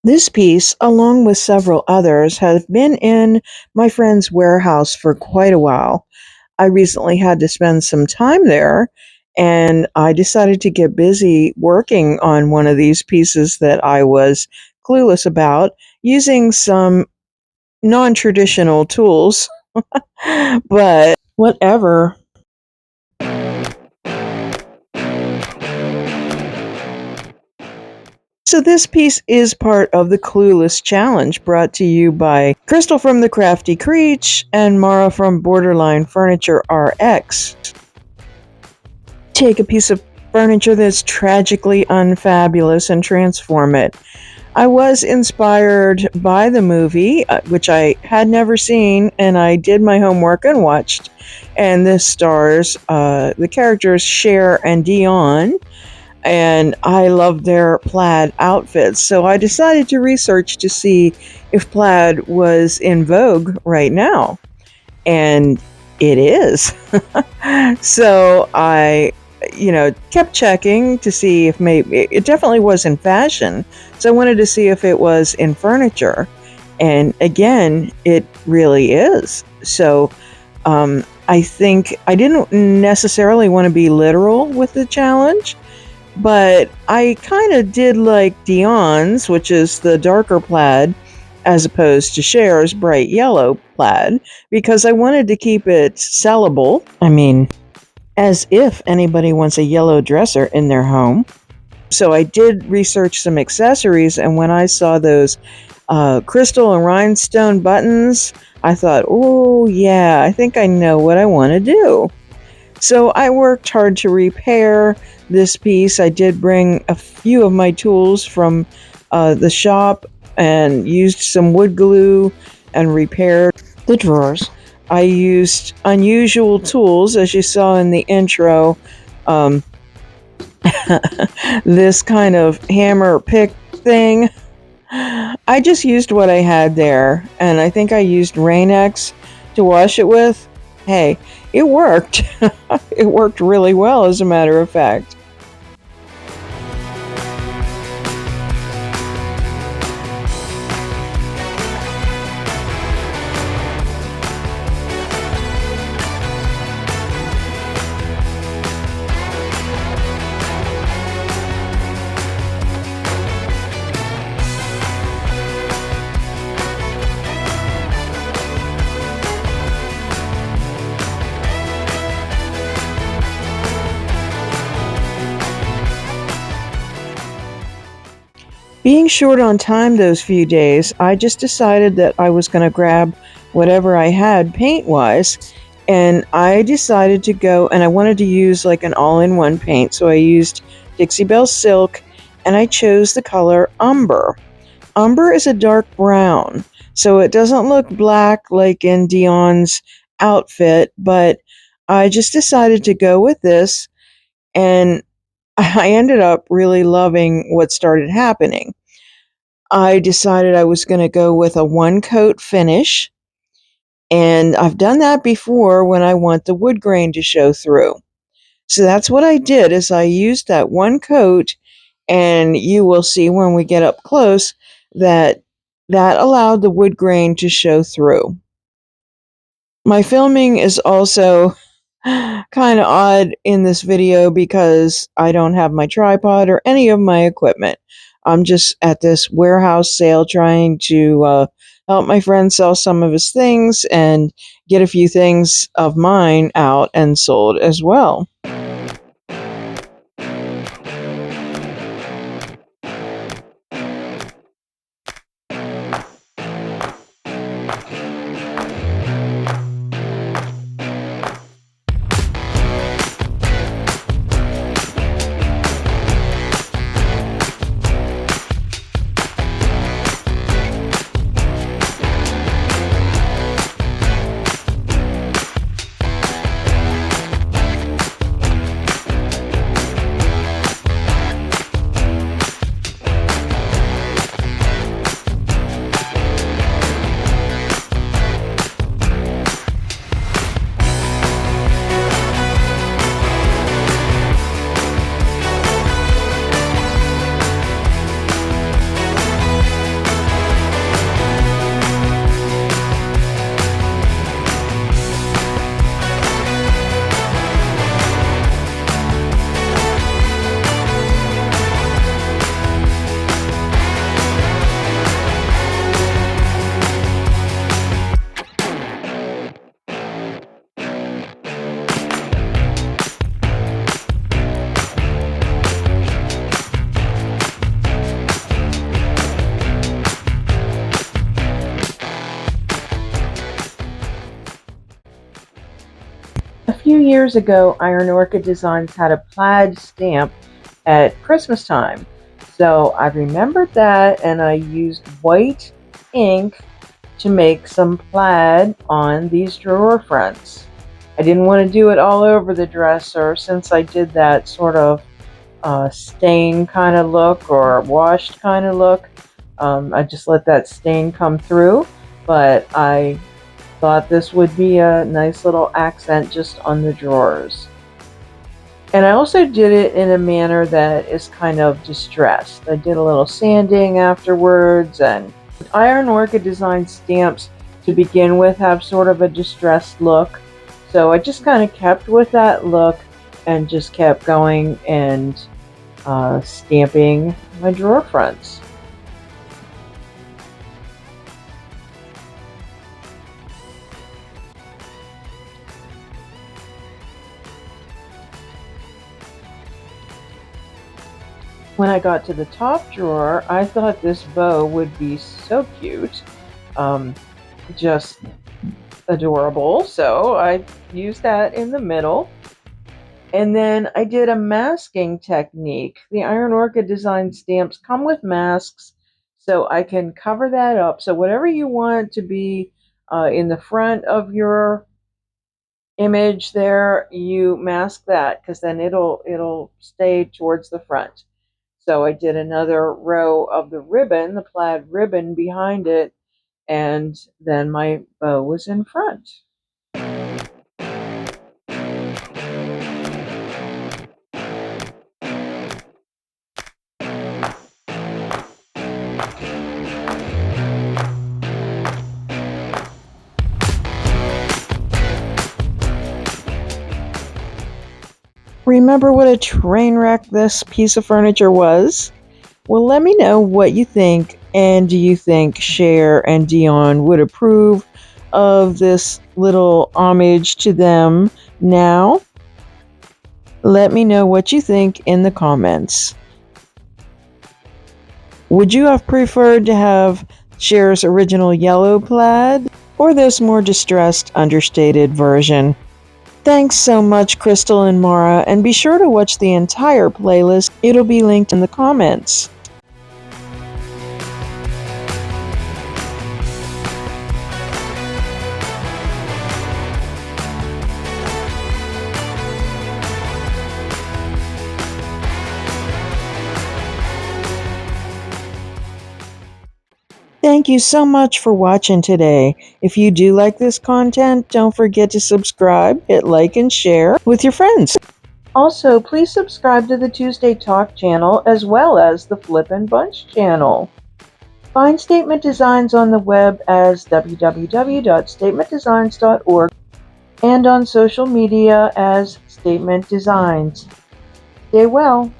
This piece, along with several others, have been in my friend's warehouse for quite a while. I recently had to spend some time there, and I decided to get busy working on one of these pieces that I was clueless about using some non traditional tools. But whatever. So this piece is part of the Clueless Challenge brought to you by Crystal from the Crafty Creech and Mara from Borderline Furniture RX. Take a piece of furniture that's tragically unfabulous and transform it. I was inspired by the movie, which I had never seen, and I did my homework and watched. And this stars the characters Cher and Dion, and I love their plaid outfits. So I decided to research to see if plaid was in vogue right now, and it is. So I, kept checking to see if maybe it definitely was in fashion. So I wanted to see if it was in furniture, and again, it really is. So I think I didn't necessarily want to be literal with the challenge, but I kind of did like Dion's, which is the darker plaid, as opposed to Cher's bright yellow plaid, because I wanted to keep it sellable. I mean, as if anybody wants a yellow dresser in their home. So I did research some accessories, and when I saw those crystal and rhinestone buttons, I thought, oh yeah, I think I know what I want to do. So I worked hard to repair this piece. I did bring a few of my tools from the shop and used some wood glue and repaired the drawers. I used unusual tools, as you saw in the intro. This kind of hammer pick thing. I just used what I had there, and I think I used Rain-X to wash it with. Hey, it worked. It worked really well, as a matter of fact. Being short on time those few days, I just decided that I was going to grab whatever I had paint-wise, and I decided to go, and I wanted to use like an all-in-one paint, so I used Dixie Belle Silk, and I chose the color Umber. Umber is a dark brown, so it doesn't look black like in Dion's outfit, but I just decided to go with this, and I ended up really loving what started happening. I decided I was going to go with a one coat finish, and I've done that before when I want the wood grain to show through. So that's what I did, is I used that one coat, and you will see when we get up close that that allowed the wood grain to show through. My filming is also kind of odd in this video because I don't have my tripod or any of my equipment. I'm just at this warehouse sale trying to help my friend sell some of his things and get a few things of mine out and sold as well. few years ago, Iron Orchid Designs had a plaid stamp at Christmas time. So I remembered that, and I used white ink to make some plaid on these drawer fronts. I didn't want to do it all over the dresser since I did that sort of stain kind of look or washed kind of look. I just let that stain come through, but I thought this would be a nice little accent just on the drawers. And I also did it in a manner that is kind of distressed. I did a little sanding afterwards, and Iron Orchid Design stamps to begin with have sort of a distressed look. So I just kind of kept with that look and just kept going and stamping my drawer fronts. When I got to the top drawer, I thought this bow would be so cute, just adorable. So I used that in the middle. And then I did a masking technique. The Iron Orchid Design stamps come with masks, so I can cover that up. So whatever you want to be in the front of your image there, you mask that, because then it'll stay towards the front. So I did another row of the ribbon, the plaid ribbon behind it, and then my bow was in front. Remember what a train wreck this piece of furniture was? Well, let me know what you think, and do you think Cher and Dion would approve of this little homage to them now? Let me know what you think in the comments. Would you have preferred to have Cher's original yellow plaid, or this more distressed, understated version? Thanks so much, Crystal and Mara, and be sure to watch the entire playlist. It'll be linked in the comments. Thank you so much for watching today. If you do like this content, don't forget to subscribe, hit like, and share with your friends. Also, please subscribe to the Tuesday Talk channel as well as the Flippin' Bunch channel. Find Statement Designs on the web as www.statementdesigns.org and on social media as Statement Designs. Stay well.